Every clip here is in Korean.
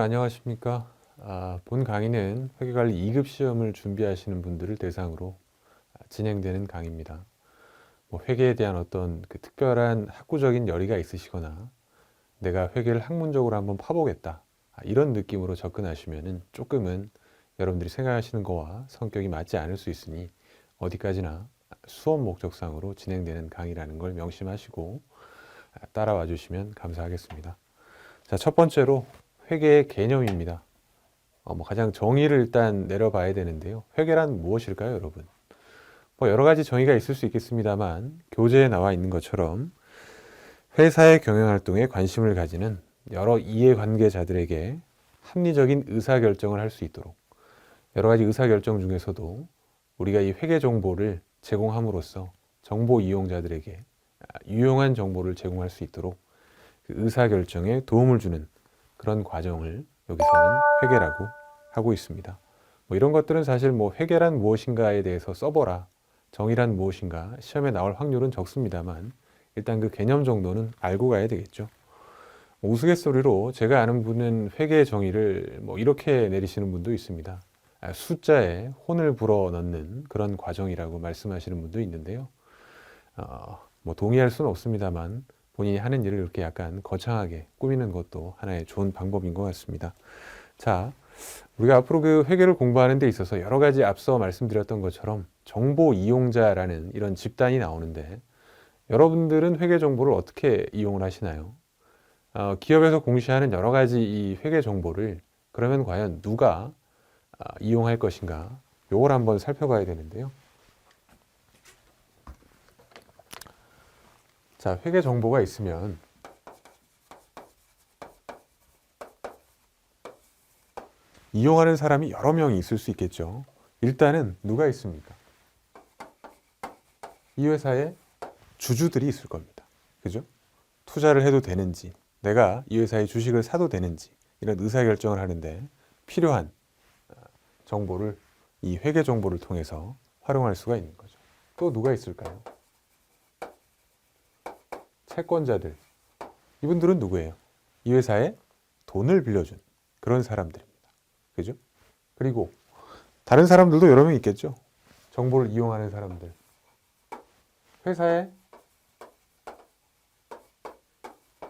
여러분 안녕하십니까? 본 강의는 회계관리 2급 시험을 준비하시는 분들을 대상으로 진행되는 강의입니다. 회계에 대한 어떤 특별한 학구적인 열의가 있으시거나 내가 회계를 학문적으로 한번 파보겠다, 이런 느낌으로 접근하시면 조금은 여러분들이 생각하시는 거와 성격이 맞지 않을 수 있으니 어디까지나 수업 목적상으로 진행되는 강의라는 걸 명심하시고 따라와 주시면 감사하겠습니다. 자, 첫 번째로 회계의 개념입니다. 가장 정의를 일단 내려봐야 되는데요. 회계란 무엇일까요, 여러분? 여러 가지 정의가 있을 수 있겠습니다만 교재에 나와 있는 것처럼 회사의 경영활동에 관심을 가지는 여러 이해관계자들에게 합리적인 의사결정을 할 수 있도록, 여러 가지 의사결정 중에서도 우리가 이 회계 정보를 제공함으로써 정보 이용자들에게 유용한 정보를 제공할 수 있도록 그 의사결정에 도움을 주는 그런 과정을 여기서는 회계라고 하고 있습니다. 이런 것들은 사실 회계란 무엇인가에 대해서 써보라, 정의란 무엇인가 시험에 나올 확률은 적습니다만 일단 그 개념 정도는 알고 가야 되겠죠. 우스갯소리로 제가 아는 분은 회계의 정의를 이렇게 내리시는 분도 있습니다. 숫자에 혼을 불어 넣는 그런 과정이라고 말씀하시는 분도 있는데요. 동의할 수는 없습니다만 본인이 하는 일을 이렇게 약간 거창하게 꾸미는 것도 하나의 좋은 방법인 것 같습니다. 자, 우리가 앞으로 그 회계를 공부하는 데 있어서 여러 가지 앞서 말씀드렸던 것처럼 정보 이용자라는 이런 집단이 나오는데 여러분들은 회계 정보를 어떻게 이용을 하시나요? 기업에서 공시하는 여러 가지 이 회계 정보를 그러면 과연 누가 이용할 것인가? 요걸 한번 살펴봐야 되는데요. 자, 회계 정보가 있으면 이용하는 사람이 여러 명이 있을 수 있겠죠. 일단은 누가 있습니까? 이 회사에 주주들이 있을 겁니다. 그죠? 투자를 해도 되는지, 내가 이 회사의 주식을 사도 되는지, 이런 의사결정을 하는데 필요한 정보를 이 회계 정보를 통해서 활용할 수가 있는 거죠. 또 누가 있을까요? 채권자들. 이분들은 누구예요? 이 회사에 돈을 빌려준 그런 사람들입니다. 그죠? 그리고 다른 사람들도 여러 명 있겠죠. 정보를 이용하는 사람들. 회사의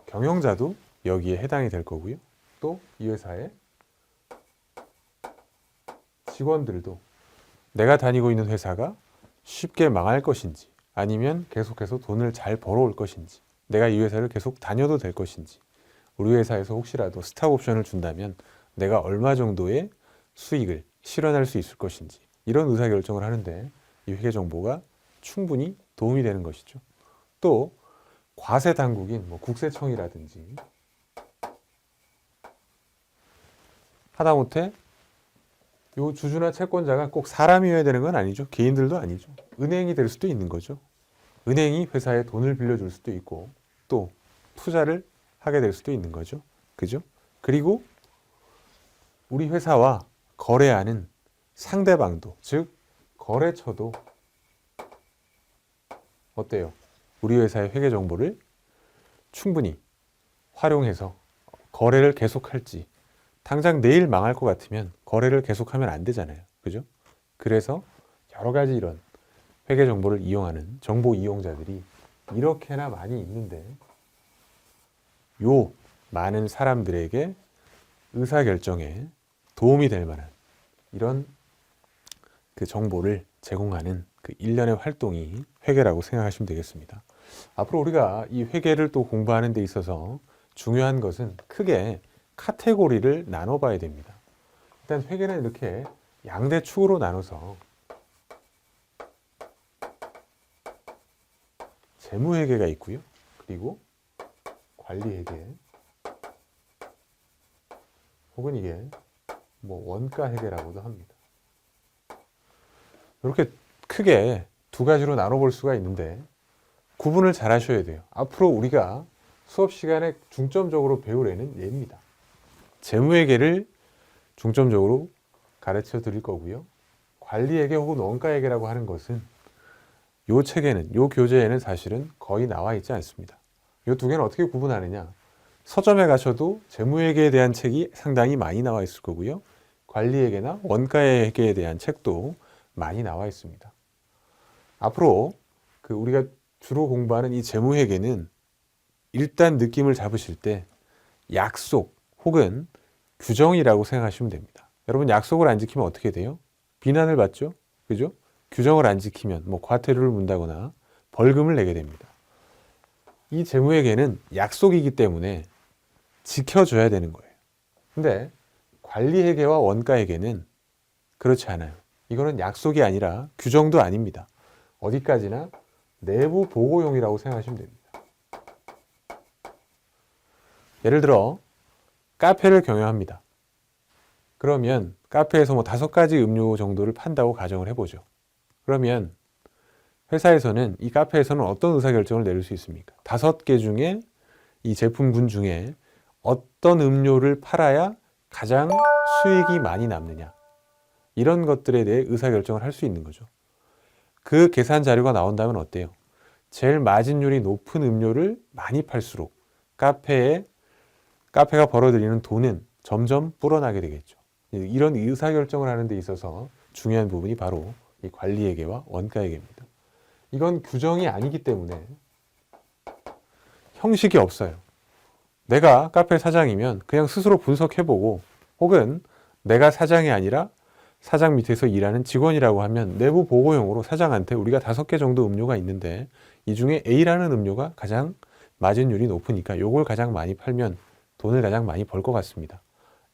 경영자도 여기에 해당이 될 거고요. 또 이 회사의 직원들도 내가 다니고 있는 회사가 쉽게 망할 것인지 아니면 계속해서 돈을 잘 벌어올 것인지, 내가 이 회사를 계속 다녀도 될 것인지, 우리 회사에서 혹시라도 스탁 옵션을 준다면 내가 얼마 정도의 수익을 실현할 수 있을 것인지, 이런 의사결정을 하는데 이 회계 정보가 충분히 도움이 되는 것이죠. 또 과세 당국인 국세청이라든지, 하다못해 요 주주나 채권자가 꼭 사람이어야 되는 건 아니죠. 개인들도 아니죠. 은행이 될 수도 있는 거죠. 은행이 회사에 돈을 빌려줄 수도 있고 또 투자를 하게 될 수도 있는 거죠. 그죠? 그리고 우리 회사와 거래하는 상대방도, 즉 거래처도 어때요? 우리 회사의 회계 정보를 충분히 활용해서 거래를 계속할지, 당장 내일 망할 것 같으면 거래를 계속하면 안 되잖아요. 그죠? 그래서 여러 가지 이런 회계 정보를 이용하는 정보 이용자들이 이렇게나 많이 있는데 요 많은 사람들에게 의사결정에 도움이 될 만한 이런 그 정보를 제공하는 그 일련의 활동이 회계라고 생각하시면 되겠습니다. 앞으로 우리가 이 회계를 또 공부하는 데 있어서 중요한 것은 크게 카테고리를 나눠봐야 됩니다. 일단 회계는 이렇게 양대 축으로 나눠서 재무회계가 있고요. 그리고 관리회계, 혹은 이게 원가회계라고도 합니다. 이렇게 크게 두 가지로 나눠볼 수가 있는데 구분을 잘 하셔야 돼요. 앞으로 우리가 수업 시간에 중점적으로 배울 애는 얘입니다. 재무회계를 중점적으로 가르쳐 드릴 거고요. 관리회계 혹은 원가회계라고 하는 것은 요 책에는, 요 교재에는 사실은 거의 나와 있지 않습니다. 요 두 개는 어떻게 구분하느냐? 서점에 가셔도 재무회계에 대한 책이 상당히 많이 나와 있을 거고요. 관리회계나 원가회계에 대한 책도 많이 나와 있습니다. 앞으로 우리가 주로 공부하는 이 재무회계는 일단 느낌을 잡으실 때 약속 혹은 규정이라고 생각하시면 됩니다. 여러분, 약속을 안 지키면 어떻게 돼요? 비난을 받죠? 그죠? 규정을 안 지키면 과태료를 문다거나 벌금을 내게 됩니다. 이 재무회계는 약속이기 때문에 지켜줘야 되는 거예요. 근데 관리회계와 원가회계는 그렇지 않아요. 이거는 약속이 아니라 규정도 아닙니다. 어디까지나 내부 보고용이라고 생각하시면 됩니다. 예를 들어 카페를 경영합니다. 그러면 카페에서 5가지 음료 정도를 판다고 가정을 해보죠. 그러면 회사에서는 이 카페에서는 어떤 의사결정을 내릴 수 있습니까? 5개 중에 이 제품군 중에 어떤 음료를 팔아야 가장 수익이 많이 남느냐, 이런 것들에 대해 의사결정을 할 수 있는 거죠. 그 계산 자료가 나온다면 어때요? 제일 마진율이 높은 음료를 많이 팔수록 카페가 벌어들이는 돈은 점점 불어나게 되겠죠. 이런 의사결정을 하는 데 있어서 중요한 부분이 바로 이 관리회계와 원가회계입니다. 이건 규정이 아니기 때문에 형식이 없어요. 내가 카페 사장이면 그냥 스스로 분석해보고, 혹은 내가 사장이 아니라 사장 밑에서 일하는 직원이라고 하면 내부 보고용으로 사장한테 우리가 5개 정도 음료가 있는데 이 중에 A라는 음료가 가장 마진율이 높으니까 요걸 가장 많이 팔면 돈을 가장 많이 벌 것 같습니다.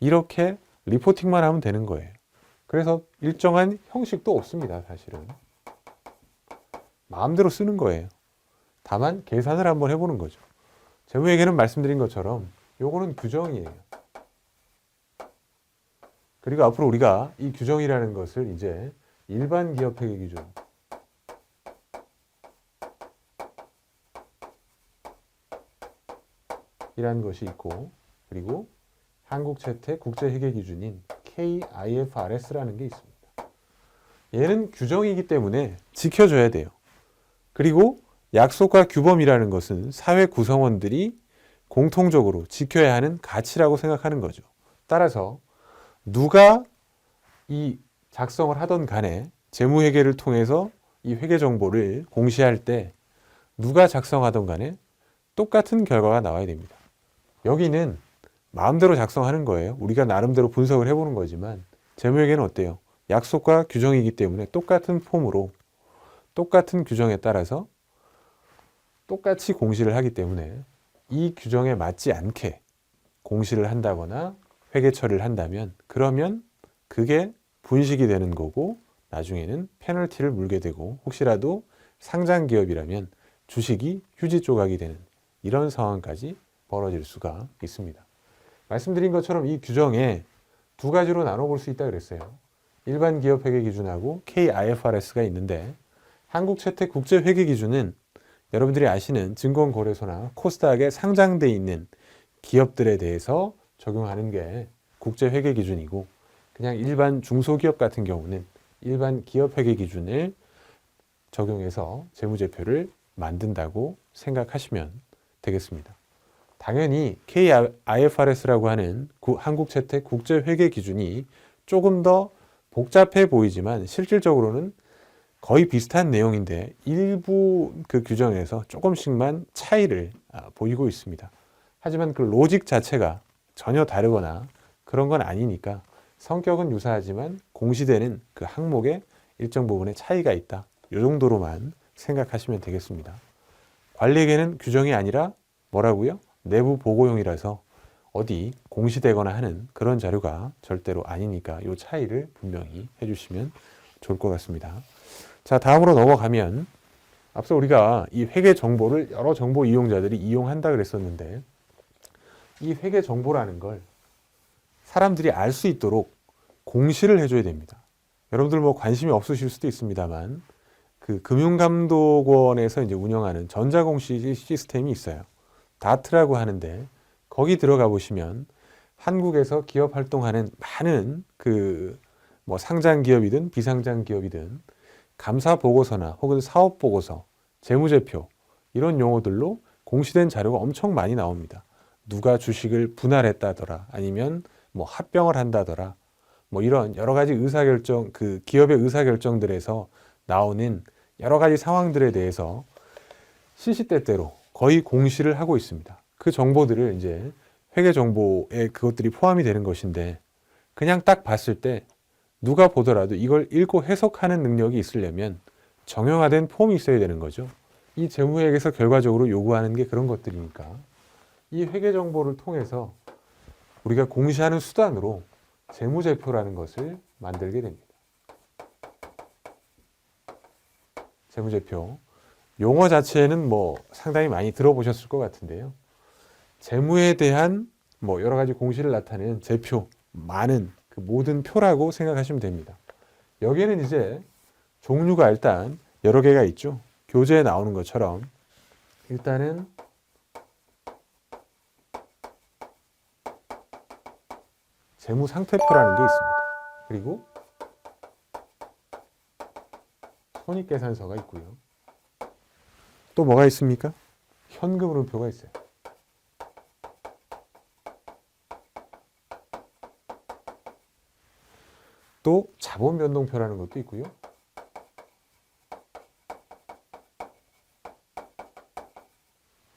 이렇게 리포팅만 하면 되는 거예요. 그래서 일정한 형식도 없습니다, 사실은. 마음대로 쓰는 거예요. 다만 계산을 한번 해보는 거죠. 재무회계는 말씀드린 것처럼 요거는 규정이에요. 그리고 앞으로 우리가 이 규정이라는 것을 이제 일반 기업 회계 기준, 이라는 것이 있고, 그리고 한국채택 국제회계기준인 KIFRS라는 게 있습니다. 얘는 규정이기 때문에 지켜줘야 돼요. 그리고 약속과 규범이라는 것은 사회 구성원들이 공통적으로 지켜야 하는 가치라고 생각하는 거죠. 따라서 누가 이 작성을 하던 간에 재무회계를 통해서 이 회계 정보를 공시할 때 누가 작성하던 간에 똑같은 결과가 나와야 됩니다. 여기는 마음대로 작성하는 거예요. 우리가 나름대로 분석을 해보는 거지만 재무회계는 어때요? 약속과 규정이기 때문에 똑같은 폼으로 똑같은 규정에 따라서 똑같이 공시를 하기 때문에 이 규정에 맞지 않게 공시를 한다거나 회계 처리를 한다면 그러면 그게 분식이 되는 거고 나중에는 페널티를 물게 되고 혹시라도 상장 기업이라면 주식이 휴지 조각이 되는 이런 상황까지 벌어질 수가 있습니다. 말씀드린 것처럼 이 규정에 2가지로 나눠볼 수 있다 그랬어요. 일반 기업 회계 기준하고 KIFRS가 있는데 한국채택 국제회계 기준은 여러분들이 아시는 증권거래소나 코스닥에 상장돼 있는 기업들에 대해서 적용하는 게 국제회계 기준이고, 그냥 일반 중소기업 같은 경우는 일반 기업 회계 기준을 적용해서 재무제표를 만든다고 생각하시면 되겠습니다. 당연히 KIFRS라고 하는 한국채택 국제회계 기준이 조금 더 복잡해 보이지만 실질적으로는 거의 비슷한 내용인데 일부 그 규정에서 조금씩만 차이를 보이고 있습니다. 하지만 그 로직 자체가 전혀 다르거나 그런 건 아니니까 성격은 유사하지만 공시되는 그 항목에 일정 부분의 차이가 있다. 이 정도로만 생각하시면 되겠습니다. 관리회계는 규정이 아니라 뭐라고요? 내부 보고용이라서 어디 공시되거나 하는 그런 자료가 절대로 아니니까 이 차이를 분명히 해주시면 좋을 것 같습니다. 자, 다음으로 넘어가면 앞서 우리가 이 회계 정보를 여러 정보 이용자들이 이용한다 그랬었는데 이 회계 정보라는 걸 사람들이 알 수 있도록 공시를 해줘야 됩니다. 여러분들 관심이 없으실 수도 있습니다만 그 금융감독원에서 이제 운영하는 전자공시 시스템이 있어요. 다트라고 하는데 거기 들어가 보시면 한국에서 기업 활동하는 많은 상장 기업이든 비상장 기업이든 감사 보고서나 혹은 사업 보고서, 재무제표 이런 용어들로 공시된 자료가 엄청 많이 나옵니다. 누가 주식을 분할했다더라, 아니면 뭐 합병을 한다더라, 뭐 이런 여러 가지 의사결정, 그 기업의 의사결정들에서 나오는 여러 가지 상황들에 대해서 시시때때로 거의 공시를 하고 있습니다. 그 정보들을 이제 회계 정보에 그것들이 포함이 되는 것인데, 그냥 딱 봤을 때 누가 보더라도 이걸 읽고 해석하는 능력이 있으려면 정형화된 폼이 있어야 되는 거죠. 이 재무회계에서 결과적으로 요구하는 게 그런 것들이니까 이 회계 정보를 통해서 우리가 공시하는 수단으로 재무제표라는 것을 만들게 됩니다. 재무제표. 용어 자체는 뭐 상당히 많이 들어보셨을 것 같은데요. 재무에 대한 뭐 여러 가지 공시를 나타내는 제표, 많은 그 모든 표라고 생각하시면 됩니다. 여기에는 이제 종류가 일단 여러 개가 있죠. 교재에 나오는 것처럼 일단은 재무상태표라는 게 있습니다. 그리고 손익계산서가 있고요. 또 뭐가 있습니까? 현금흐름표가 있어요. 또 자본변동표라는 것도 있고요.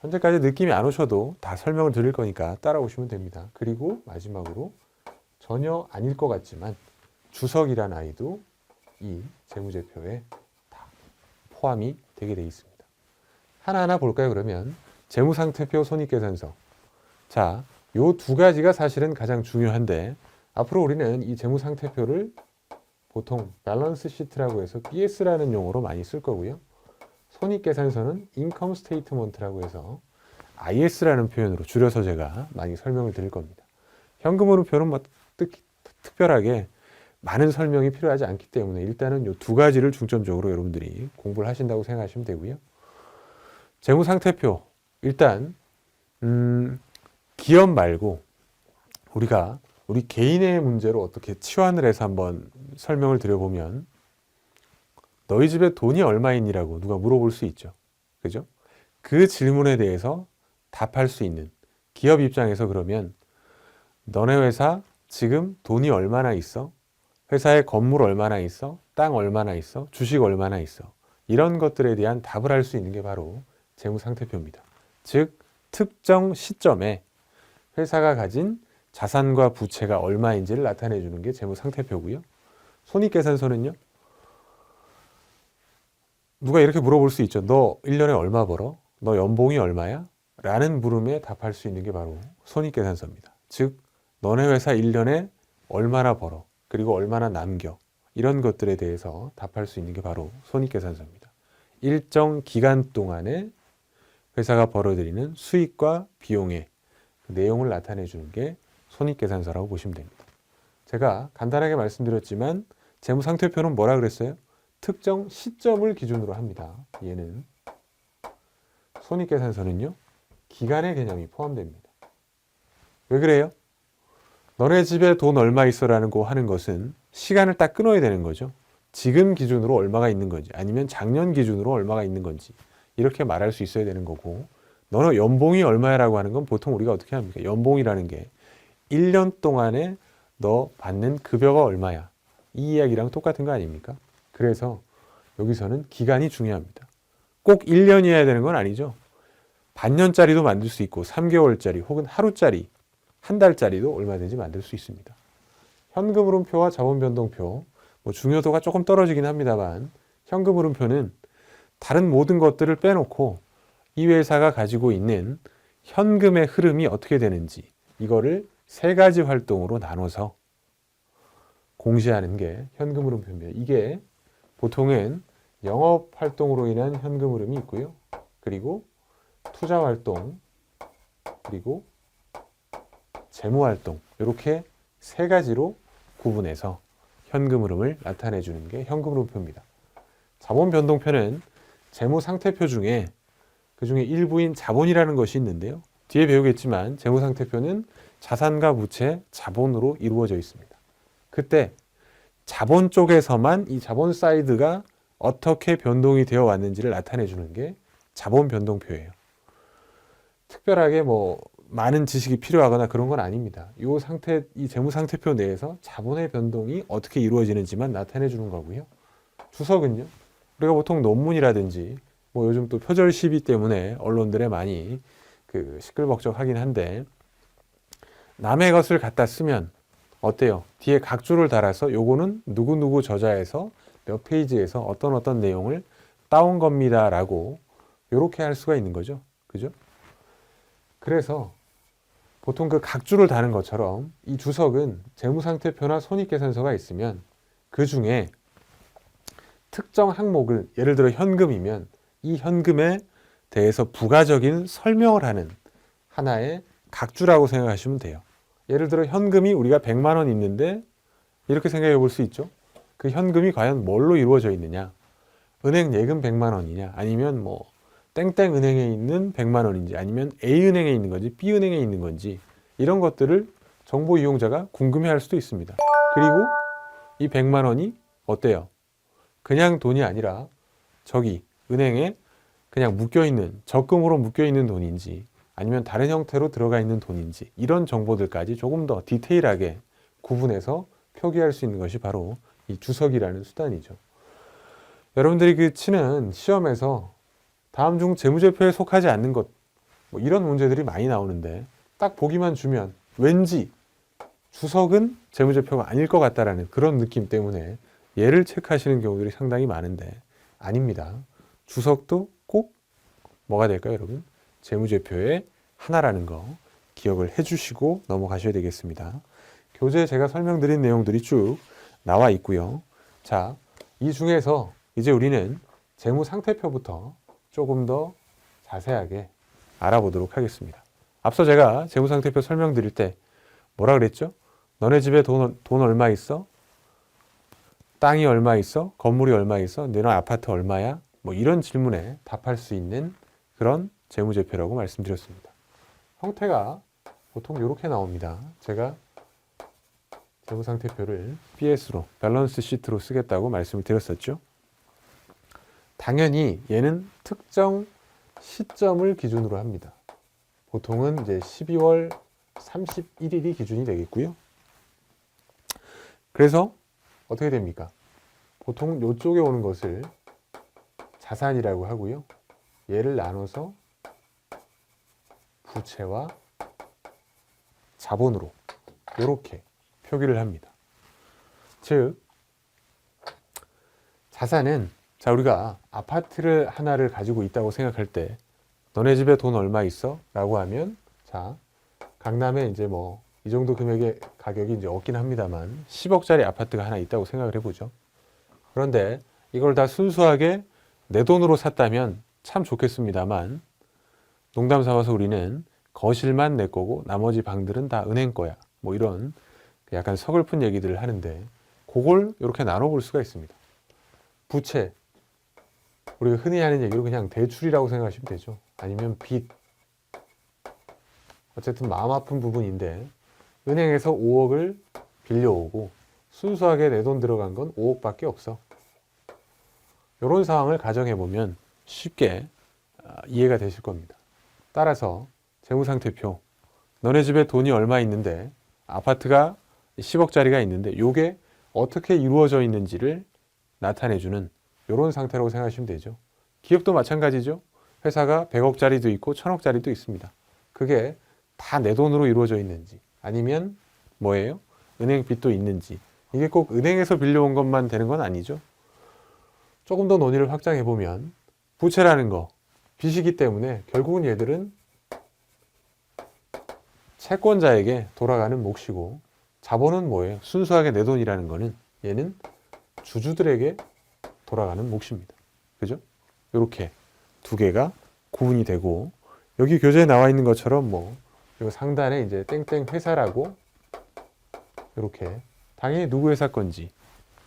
현재까지 느낌이 안 오셔도 다 설명을 드릴 거니까 따라오시면 됩니다. 그리고 마지막으로 전혀 아닐 것 같지만 주석이란 아이도 이 재무제표에 다 포함이 되게 돼 있습니다. 하나하나 볼까요? 그러면 재무상태표, 손익계산서. 자, 요 두 가지가 사실은 가장 중요한데 앞으로 우리는 이 재무상태표를 보통 밸런스 시트라고 해서 BS라는 용어로 많이 쓸 거고요. 손익계산서는 인컴 스테이트먼트라고 해서 IS라는 표현으로 줄여서 제가 많이 설명을 드릴 겁니다. 현금흐름표는 뭐 특별하게 많은 설명이 필요하지 않기 때문에 일단은 이 두 가지를 중점적으로 여러분들이 공부를 하신다고 생각하시면 되고요. 재무상태표, 일단 기업 말고 우리 개인의 문제로 어떻게 치환을 해서 한번 설명을 드려보면, 너희 집에 돈이 얼마이니라고 누가 물어볼 수 있죠. 그죠? 그 질문에 대해서 답할 수 있는 기업 입장에서, 그러면 너네 회사 지금 돈이 얼마나 있어? 회사에 건물 얼마나 있어? 땅 얼마나 있어? 주식 얼마나 있어? 이런 것들에 대한 답을 할 수 있는 게 바로 재무상태표입니다. 즉 특정 시점에 회사가 가진 자산과 부채가 얼마인지를 나타내 주는 게 재무상태표고요. 손익계산서는요, 누가 이렇게 물어볼 수 있죠. 너 1년에 얼마 벌어? 너 연봉이 얼마야? 라는 물음에 답할 수 있는 게 바로 손익계산서입니다. 즉 너네 회사 1년에 얼마나 벌어? 그리고 얼마나 남겨? 이런 것들에 대해서 답할 수 있는 게 바로 손익계산서입니다. 일정 기간 동안에 회사가 벌어들이는 수익과 비용의 그 내용을 나타내 주는 게 손익계산서라고 보시면 됩니다. 제가 간단하게 말씀드렸지만 재무상태표는 뭐라 그랬어요? 특정 시점을 기준으로 합니다. 얘는 손익계산서는요, 기간의 개념이 포함됩니다. 왜 그래요? 너네 집에 돈 얼마 있어라는 거 하는 것은 시간을 딱 끊어야 되는 거죠. 지금 기준으로 얼마가 있는 건지, 아니면 작년 기준으로 얼마가 있는 건지, 이렇게 말할 수 있어야 되는 거고, 너는 연봉이 얼마야라고 하는 건 보통 우리가 어떻게 합니까? 연봉이라는 게 1년 동안에 너 받는 급여가 얼마야, 이 이야기랑 똑같은 거 아닙니까? 그래서 여기서는 기간이 중요합니다. 꼭 1년이어야 되는 건 아니죠. 반년짜리도 만들 수 있고 3개월짜리 혹은 하루짜리, 한 달짜리도 얼마든지 만들 수 있습니다. 현금흐름표와 자본변동표, 뭐 중요도가 조금 떨어지긴 합니다만, 현금흐름표는 다른 모든 것들을 빼놓고 이 회사가 가지고 있는 현금의 흐름이 어떻게 되는지, 이거를 세 가지 활동으로 나눠서 공시하는 게 현금흐름표입니다. 이게 보통은 영업활동으로 인한 현금흐름이 있고요. 그리고 투자활동, 그리고 재무활동, 이렇게 세 가지로 구분해서 현금흐름을 나타내 주는 게 현금흐름표입니다. 자본변동표는 재무상태표 중에 그 중에 일부인 자본이라는 것이 있는데요. 뒤에 배우겠지만 재무상태표는 자산과 부채, 자본으로 이루어져 있습니다. 그때 자본 쪽에서만 이 자본 사이드가 어떻게 변동이 되어 왔는지를 나타내 주는 게 자본변동표예요. 특별하게 뭐 많은 지식이 필요하거나 그런 건 아닙니다. 이 재무 상태표 내에서 자본의 변동이 어떻게 이루어지는지만 나타내 주는 거고요. 주석은요. 우리가 보통 논문이라든지 뭐 요즘 또 표절 시비 때문에 언론들에 많이 시끌벅적하긴 한데 남의 것을 갖다 쓰면 어때요? 뒤에 각주를 달아서 요거는 누구누구 저자에서 몇 페이지에서 어떤 내용을 따온 겁니다 라고 요렇게 할 수가 있는 거죠. 그죠? 그래서 보통 그 각주를 다는 것처럼 이 주석은 재무상태표나 손익계산서가 있으면 그 중에 특정 항목을 예를 들어 현금이면 이 현금에 대해서 부가적인 설명을 하는 하나의 각주라고 생각하시면 돼요. 예를 들어 현금이 우리가 100만 원 있는데 이렇게 생각해 볼 수 있죠. 그 현금이 과연 뭘로 이루어져 있느냐? 은행 예금 100만 원이냐? 아니면 뭐 땡땡 은행에 있는 100만 원인지 아니면 A은행에 있는 건지 B은행에 있는 건지 이런 것들을 정보 이용자가 궁금해할 수도 있습니다. 그리고 이 100만 원이 어때요? 그냥 돈이 아니라 저기 은행에 그냥 묶여있는 적금으로 묶여있는 돈인지 아니면 다른 형태로 들어가 있는 돈인지 이런 정보들까지 조금 더 디테일하게 구분해서 표기할 수 있는 것이 바로 이 주석이라는 수단이죠. 여러분들이 치는 시험에서 다음 중 재무제표에 속하지 않는 것 뭐 이런 문제들이 많이 나오는데 딱 보기만 주면 왠지 주석은 재무제표가 아닐 것 같다라는 그런 느낌 때문에 얘를 체크하시는 경우들이 상당히 많은데 아닙니다. 주석도 꼭 뭐가 될까요, 여러분? 재무제표의 하나라는 거 기억을 해주시고 넘어가셔야 되겠습니다. 교재에 제가 설명드린 내용들이 쭉 나와 있고요. 자, 이 중에서 이제 우리는 재무상태표부터 조금 더 자세하게 알아보도록 하겠습니다. 앞서 제가 재무상태표 설명드릴 때 뭐라 그랬죠? 너네 집에 돈 얼마 있어? 땅이 얼마 있어? 건물이 얼마 있어? 너네 아파트 얼마야? 뭐 이런 질문에 답할 수 있는 그런 재무제표라고 말씀드렸습니다. 형태가 보통 이렇게 나옵니다. 제가 재무상태표를 BS로, 밸런스 시트로 쓰겠다고 말씀을 드렸었죠. 당연히 얘는 특정 시점을 기준으로 합니다. 보통은 이제 12월 31일이 기준이 되겠고요. 그래서 어떻게 됩니까? 보통 이쪽에 오는 것을 자산이라고 하고요. 얘를 나눠서 부채와 자본으로 이렇게 표기를 합니다. 즉 자산은 자 우리가 아파트를 하나를 가지고 있다고 생각할 때 너네 집에 돈 얼마 있어? 라고 하면 자 강남에 이제 뭐 이 정도 금액의 가격이 이제 없긴 합니다만 10억짜리 아파트가 하나 있다고 생각을 해보죠. 그런데 이걸 다 순수하게 내 돈으로 샀다면 참 좋겠습니다만 농담 삼아서 우리는 거실만 내 거고 나머지 방들은 다 은행 거야. 뭐 이런 약간 서글픈 얘기들을 하는데 그걸 이렇게 나눠볼 수가 있습니다. 부채, 우리가 흔히 하는 얘기로 그냥 대출이라고 생각하시면 되죠. 아니면 빚. 어쨌든 마음 아픈 부분인데 은행에서 5억을 빌려오고 순수하게 내 돈 들어간 건 5억밖에 없어. 이런 상황을 가정해보면 쉽게 이해가 되실 겁니다. 따라서 재무상태표, 너네 집에 돈이 얼마 있는데 아파트가 10억짜리가 있는데 이게 어떻게 이루어져 있는지를 나타내주는 이런 상태라고 생각하시면 되죠. 기업도 마찬가지죠. 회사가 100억짜리도 있고 1000억짜리도 있습니다. 그게 다 내 돈으로 이루어져 있는지 아니면 뭐예요? 은행 빚도 있는지 이게 꼭 은행에서 빌려온 것만 되는 건 아니죠. 조금 더 논의를 확장해 보면 부채라는 거 빚이기 때문에 결국은 얘들은 채권자에게 돌아가는 몫이고 자본은 뭐예요? 순수하게 내 돈이라는 거는 얘는 주주들에게 돌아가는 몫입니다. 그죠? 이렇게 두 개가 구분이 되고 여기 교재에 나와 있는 것처럼 뭐 요 상단에 이제 땡땡 회사라고 이렇게 당연히 누구 회사 건지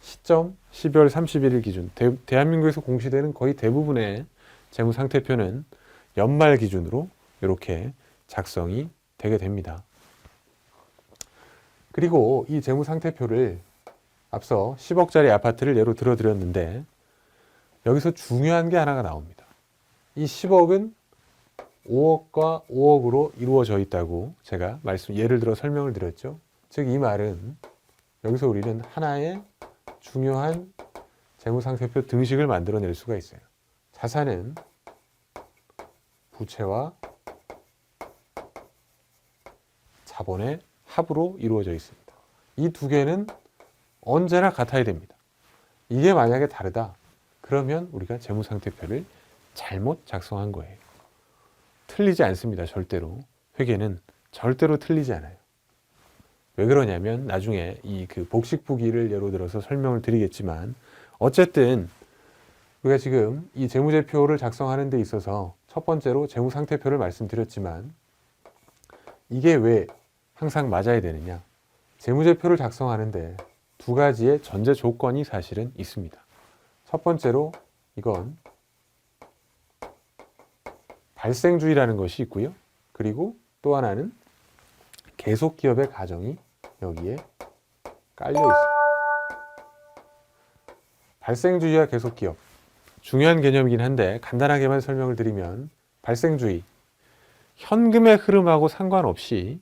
시점 12월 31일 기준 대한민국에서 공시되는 거의 대부분의 재무상태표는 연말 기준으로 이렇게 작성이 되게 됩니다. 그리고 이 재무상태표를 앞서 10억짜리 아파트를 예로 들어드렸는데 여기서 중요한 게 하나가 나옵니다. 이 10억은 5억과 5억으로 이루어져 있다고 제가 예를 들어 설명을 드렸죠. 즉 이 말은 여기서 우리는 하나의 중요한 재무상태표 등식을 만들어낼 수가 있어요. 자산은 부채와 자본의 합으로 이루어져 있습니다. 이 두 개는 언제나 같아야 됩니다. 이게 만약에 다르다, 그러면 우리가 재무상태표를 잘못 작성한 거예요. 틀리지 않습니다. 절대로. 회계는 절대로 틀리지 않아요. 왜 그러냐면 나중에 이 그 복식부기를 예로 들어서 설명을 드리겠지만, 어쨌든 우리가 지금 이 재무제표를 작성하는 데 있어서 첫 번째로 재무상태표를 말씀드렸지만, 이게 왜 항상 맞아야 되느냐? 재무제표를 작성하는데 두 가지의 전제 조건이 사실은 있습니다. 첫 번째로 이건 발생주의라는 것이 있고요. 그리고 또 하나는 계속기업의 가정이 여기에 깔려 있습니다. 발생주의와 계속기업, 중요한 개념이긴 한데 간단하게만 설명을 드리면, 발생주의, 현금의 흐름하고 상관없이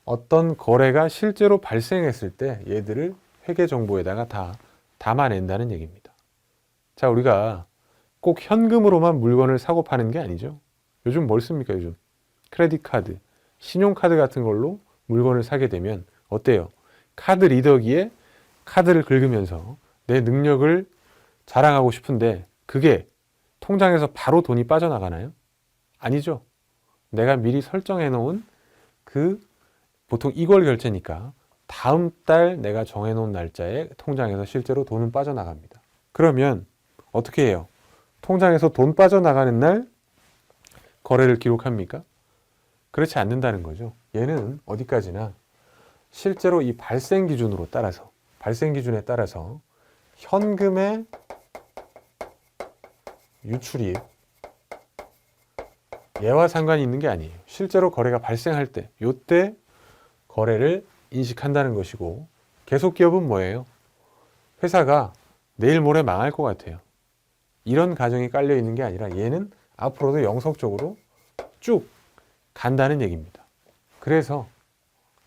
어떤 거래가 실제로 발생했을 때 얘들을 회계정보에다가 다 담아낸다는 얘기입니다. 자, 우리가 꼭 현금으로만 물건을 사고 파는 게 아니죠. 요즘 뭘 씁니까? 요즘 크레딧 카드, 신용카드 같은 걸로 물건을 사게 되면 어때요? 카드 리더기에 카드를 긁으면서 내 능력을 자랑하고 싶은데 그게 통장에서 바로 돈이 빠져나가나요? 아니죠. 내가 미리 설정해 놓은 보통 이월 결제니까 다음 달 내가 정해 놓은 날짜에 통장에서 실제로 돈은 빠져나갑니다. 그러면 어떻게 해요? 통장에서 돈 빠져나가는 날 거래를 기록합니까? 그렇지 않는다는 거죠. 얘는 어디까지나 실제로 이 발생 기준에 따라서 현금의 유출이익, 얘와 상관이 있는 게 아니에요. 실제로 거래가 발생할 때, 요때 거래를 인식한다는 것이고, 계속기업은 뭐예요? 회사가 내일 모레 망할 것 같아요. 이런 가정이 깔려 있는 게 아니라 얘는 앞으로도 영속적으로 쭉 간다는 얘기입니다. 그래서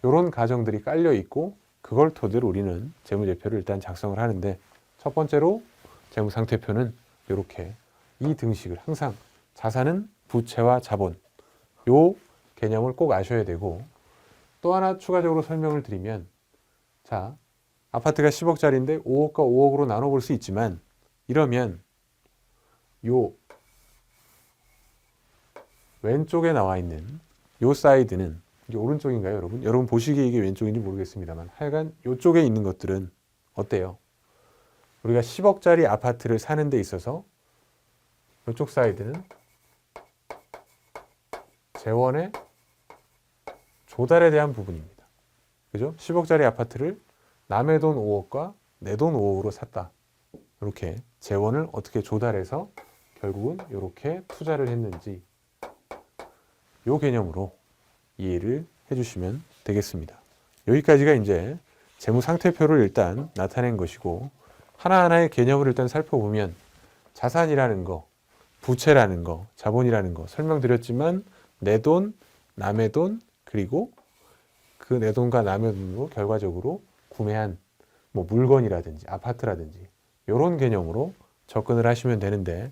이런 가정들이 깔려 있고, 그걸 토대로 우리는 재무제표를 일단 작성을 하는데, 첫 번째로 재무상태표는 이렇게 이 등식을 항상 자산은 부채와 자본, 요 개념을 꼭 아셔야 되고, 또 하나 추가적으로 설명을 드리면, 자, 아파트가 10억짜리인데 5억과 5억으로 나눠볼 수 있지만, 이러면 요 왼쪽에 나와 있는 요 사이드는, 이게 오른쪽인가요, 여러분? 여러분 보시기에 이게 왼쪽인지 모르겠습니다만 하여간 요쪽에 있는 것들은 어때요? 우리가 10억짜리 아파트를 사는 데 있어서 이쪽 사이드는 재원의 조달에 대한 부분입니다. 그죠? 10억짜리 아파트를 남의 돈 5억과 내 돈 5억으로 샀다. 이렇게 재원을 어떻게 조달해서 결국은 이렇게 투자를 했는지, 이 개념으로 이해를 해주시면 되겠습니다. 여기까지가 이제 재무상태표를 일단 나타낸 것이고, 하나하나의 개념을 일단 살펴보면 자산이라는 거, 부채라는 거, 자본이라는 거 설명드렸지만, 내 돈, 남의 돈, 그리고 그 내 돈과 남의 돈으로 결과적으로 구매한 뭐 물건이라든지 아파트라든지 이런 개념으로 접근을 하시면 되는데,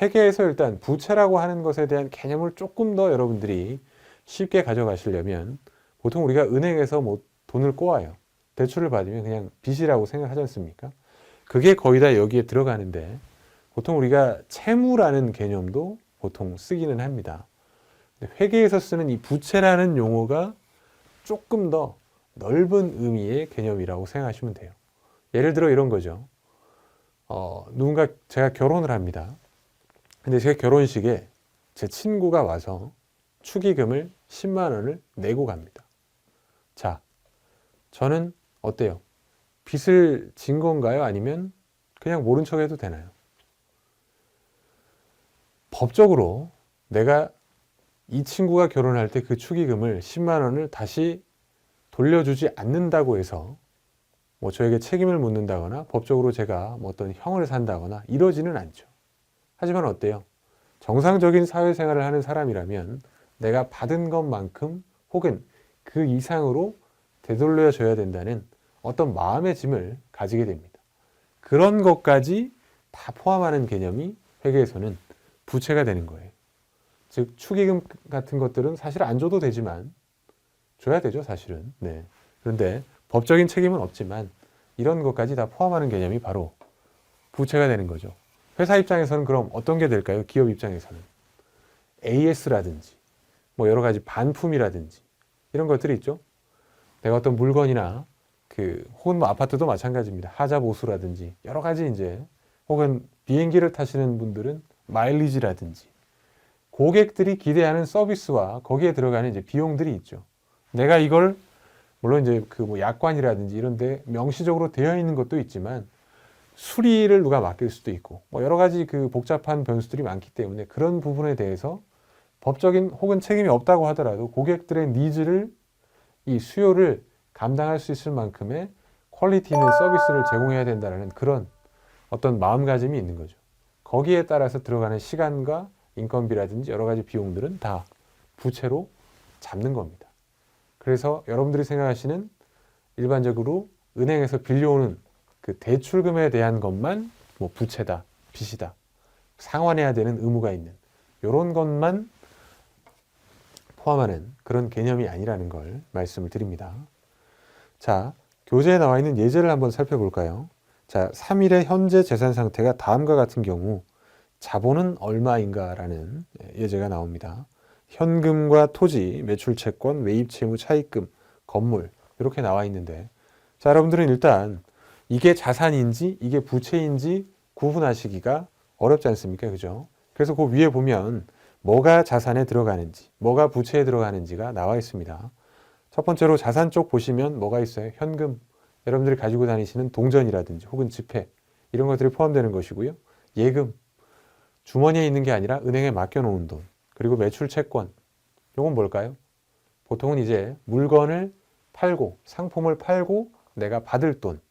회계에서 일단 부채라고 하는 것에 대한 개념을 조금 더 여러분들이 쉽게 가져가시려면, 보통 우리가 은행에서 뭐 돈을 꼬아요. 대출을 받으면 그냥 빚이라고 생각하지 않습니까? 그게 거의 다 여기에 들어가는데, 보통 우리가 채무라는 개념도 보통 쓰기는 합니다. 근데 회계에서 쓰는 이 부채라는 용어가 조금 더 넓은 의미의 개념이라고 생각하시면 돼요. 예를 들어 이런 거죠. 제가 결혼을 합니다. 근데 제 결혼식에 제 친구가 와서 축의금을 10만 원을 내고 갑니다. 자, 저는 어때요? 빚을 진 건가요? 아니면 그냥 모른 척 해도 되나요? 법적으로 내가 이 친구가 결혼할 때 그 축의금을 10만 원을 다시 돌려주지 않는다고 해서 뭐 저에게 책임을 묻는다거나 법적으로 제가 뭐 어떤 형을 산다거나 이러지는 않죠. 하지만 어때요? 정상적인 사회생활을 하는 사람이라면 내가 받은 것만큼 혹은 그 이상으로 되돌려 줘야 된다는 어떤 마음의 짐을 가지게 됩니다. 그런 것까지 다 포함하는 개념이 회계에서는 부채가 되는 거예요. 즉 축의금 같은 것들은 사실 안 줘도 되지만 줘야 되죠, 사실은. 네. 그런데 법적인 책임은 없지만 이런 것까지 다 포함하는 개념이 바로 부채가 되는 거죠. 회사 입장에서는 그럼 어떤 게 될까요? 기업 입장에서는 AS라든지 뭐 여러 가지 반품이라든지 이런 것들이 있죠. 내가 어떤 물건이나 혹은 뭐 아파트도 마찬가지입니다. 하자 보수라든지 여러 가지 이제 혹은 비행기를 타시는 분들은 마일리지라든지 고객들이 기대하는 서비스와 거기에 들어가는 이제 비용들이 있죠. 내가 이걸 물론 이제 뭐 약관이라든지 이런 데 명시적으로 되어 있는 것도 있지만 수리를 누가 맡길 수도 있고 뭐 여러 가지 복잡한 변수들이 많기 때문에 그런 부분에 대해서 법적인 혹은 책임이 없다고 하더라도 고객들의 니즈를 이 수요를 감당할 수 있을 만큼의 퀄리티 있는 서비스를 제공해야 된다는 그런 어떤 마음가짐이 있는 거죠. 거기에 따라서 들어가는 시간과 인건비라든지 여러 가지 비용들은 다 부채로 잡는 겁니다. 그래서 여러분들이 생각하시는 일반적으로 은행에서 빌려오는 그 대출금에 대한 것만 뭐 부채다, 빚이다, 상환해야 되는 의무가 있는 이런 것만 포함하는 그런 개념이 아니라는 걸 말씀을 드립니다. 자, 교재에 나와 있는 예제를 한번 살펴볼까요? 자, 3일의 현재 재산 상태가 다음과 같은 경우 자본은 얼마인가라는 예제가 나옵니다. 현금과 토지, 매출채권, 매입채무, 차입금, 건물 이렇게 나와 있는데 자, 여러분들은 일단 이게 자산인지 이게 부채인지 구분하시기가 어렵지 않습니까? 그죠? 그래서 그 위에 보면 뭐가 자산에 들어가는지, 뭐가 부채에 들어가는지가 나와 있습니다. 첫 번째로 자산 쪽 보시면 뭐가 있어요? 현금, 여러분들이 가지고 다니시는 동전이라든지 혹은 지폐 이런 것들이 포함되는 것이고요. 예금, 주머니에 있는 게 아니라 은행에 맡겨놓은 돈, 그리고 매출 채권, 이건 뭘까요? 보통은 이제 물건을 팔고 상품을 팔고 내가 받을 돈,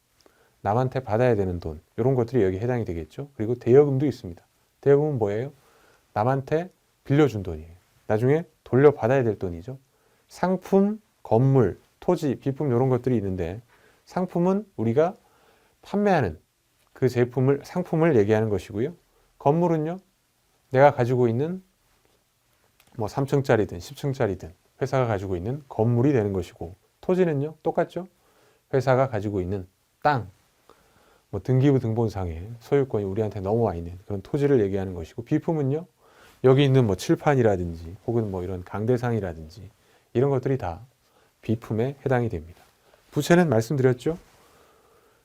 남한테 받아야 되는 돈 이런 것들이 여기 해당이 되겠죠. 그리고 대여금도 있습니다. 대여금은 뭐예요? 남한테 빌려준 돈이에요. 나중에 돌려받아야 될 돈이죠. 상품, 건물, 토지, 비품 이런 것들이 있는데 상품은 우리가 판매하는 그 상품을 얘기하는 것이고요. 건물은요. 내가 가지고 있는 뭐 3층짜리든 10층짜리든 회사가 가지고 있는 건물이 되는 것이고 토지는요. 똑같죠. 회사가 가지고 있는 땅, 뭐 등기부 등본상에 소유권이 우리한테 넘어와 있는 그런 토지를 얘기하는 것이고 비품은요. 여기 있는 뭐 칠판이라든지 혹은 뭐 이런 강대상이라든지 이런 것들이 다 비품에 해당이 됩니다. 부채는 말씀드렸죠.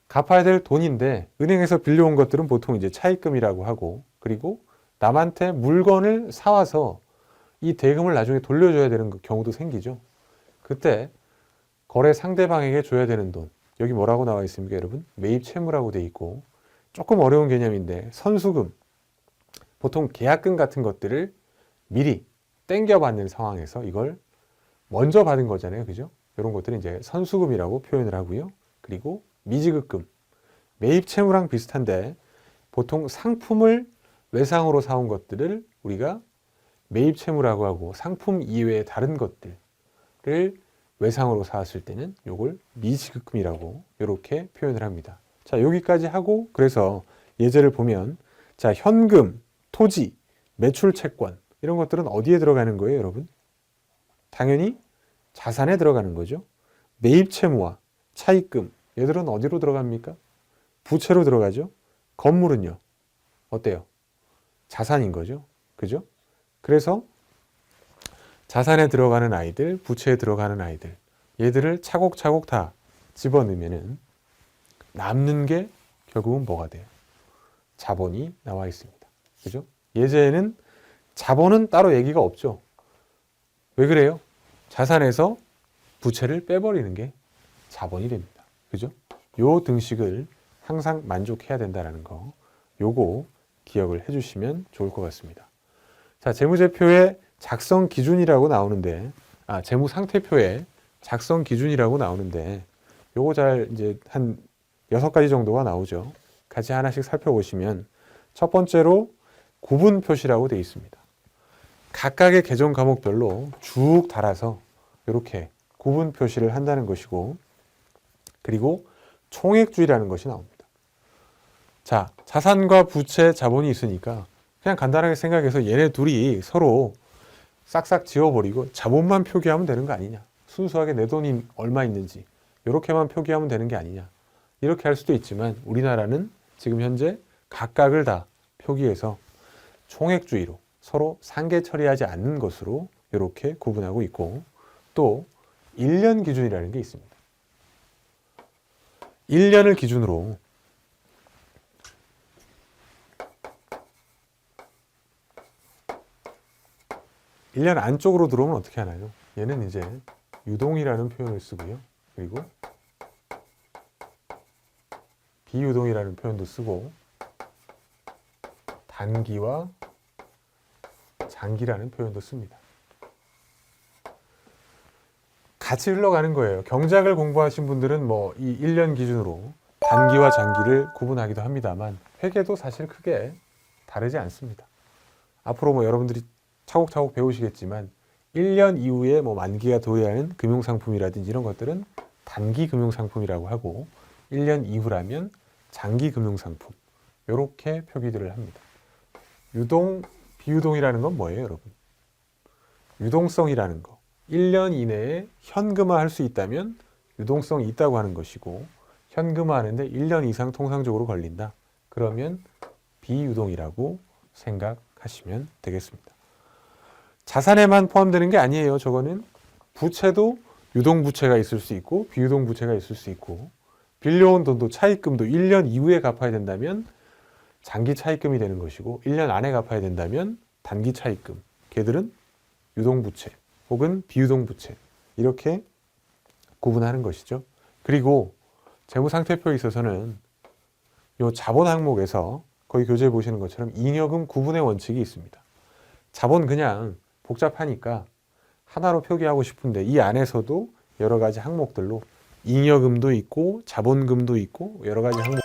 갚아야 될 돈인데 은행에서 빌려온 것들은 보통 이제 차입금이라고 하고 그리고 남한테 물건을 사와서 이 대금을 나중에 돌려줘야 되는 경우도 생기죠. 그때 거래 상대방에게 줘야 되는 돈 여기 뭐라고 나와 있습니까, 여러분? 매입 채무라고 돼 있고 조금 어려운 개념인데 선수금 보통 계약금 같은 것들을 미리 땡겨받는 상황에서 이걸 먼저 받은 거잖아요. 그죠? 이런 것들은 이제 선수금이라고 표현을 하고요. 그리고 미지급금, 매입 채무랑 비슷한데 보통 상품을 외상으로 사온 것들을 우리가 매입 채무라고 하고 상품 이외의 다른 것들을 외상으로 사왔을 때는 이걸 미지급금이라고 이렇게 표현을 합니다. 자, 여기까지 하고 그래서 예제를 보면 자, 현금, 토지, 매출 채권 이런 것들은 어디에 들어가는 거예요, 여러분? 당연히 자산에 들어가는 거죠. 매입 채무와 차입금 얘들은 어디로 들어갑니까? 부채로 들어가죠. 건물은요. 어때요? 자산인 거죠. 그죠? 그래서 자산에 들어가는 아이들, 부채에 들어가는 아이들 얘들을 차곡차곡 다 집어넣으면은 남는 게 결국은 뭐가 돼요? 자본이 나와 있습니다. 그죠? 예제에는 자본은 따로 얘기가 없죠. 왜 그래요? 자산에서 부채를 빼버리는 게 자본이 됩니다. 그죠? 요 등식을 항상 만족해야 된다는 거, 요거 기억을 해주시면 좋을 것 같습니다. 자, 재무제표의 작성 기준이라고 나오는데, 재무상태표의 작성 기준이라고 나오는데, 요거 잘 이제 한 6가지 정도가 나오죠. 같이 하나씩 살펴보시면, 첫 번째로 구분 표시라고 되어 있습니다. 각각의 계정 과목별로 쭉 달아서 이렇게 구분 표시를 한다는 것이고, 그리고 총액주의라는 것이 나옵니다. 자, 자산과 부채, 자본이 있으니까 그냥 간단하게 생각해서 얘네 둘이 서로 싹싹 지워버리고 자본만 표기하면 되는 거 아니냐. 순수하게 내 돈이 얼마 있는지 이렇게만 표기하면 되는 게 아니냐. 이렇게 할 수도 있지만 우리나라는 지금 현재 각각을 다 표기해서 총액주의로 서로 상계 처리하지 않는 것으로 이렇게 구분하고 있고, 또 1년 기준이라는 게 있습니다. 1년을 기준으로 일 년 안쪽으로 들어오면 어떻게 하나요? 얘는 이제 유동이라는 표현을 쓰고요. 그리고 비유동이라는 표현도 쓰고, 단기와 장기라는 표현도 씁니다. 같이 흘러가는 거예요. 경제학을 공부하신 분들은 뭐 이 1년 기준으로 단기와 장기를 구분하기도 합니다만, 회계도 사실 크게 다르지 않습니다. 앞으로 뭐 여러분들이 차곡차곡 배우시겠지만 1년 이후에 뭐 만기가 도래야 하는 금융상품이라든지 이런 것들은 단기 금융상품이라고 하고, 1년 이후라면 장기 금융상품, 이렇게 표기들을 합니다. 유동, 비유동이라는 건 뭐예요, 여러분? 유동성이라는 거. 1년 이내에 현금화할 수 있다면 유동성이 있다고 하는 것이고, 현금화하는데 1년 이상 통상적으로 걸린다. 그러면 비유동이라고 생각하시면 되겠습니다. 자산에만 포함되는 게 아니에요. 저거는 부채도 유동부채가 있을 수 있고 비유동부채가 있을 수 있고, 빌려온 돈도 차입금도 1년 이후에 갚아야 된다면 장기 차입금이 되는 것이고, 1년 안에 갚아야 된다면 단기 차입금. 걔들은 유동부채 혹은 비유동부채, 이렇게 구분하는 것이죠. 그리고 재무상태표에 있어서는 이 자본 항목에서 거기 교재에 보시는 것처럼 잉여금 구분의 원칙이 있습니다. 자본 그냥 복잡하니까 하나로 표기하고 싶은데 이 안에서도 여러 가지 항목들로 잉여금도 있고 자본금도 있고 여러 가지 항목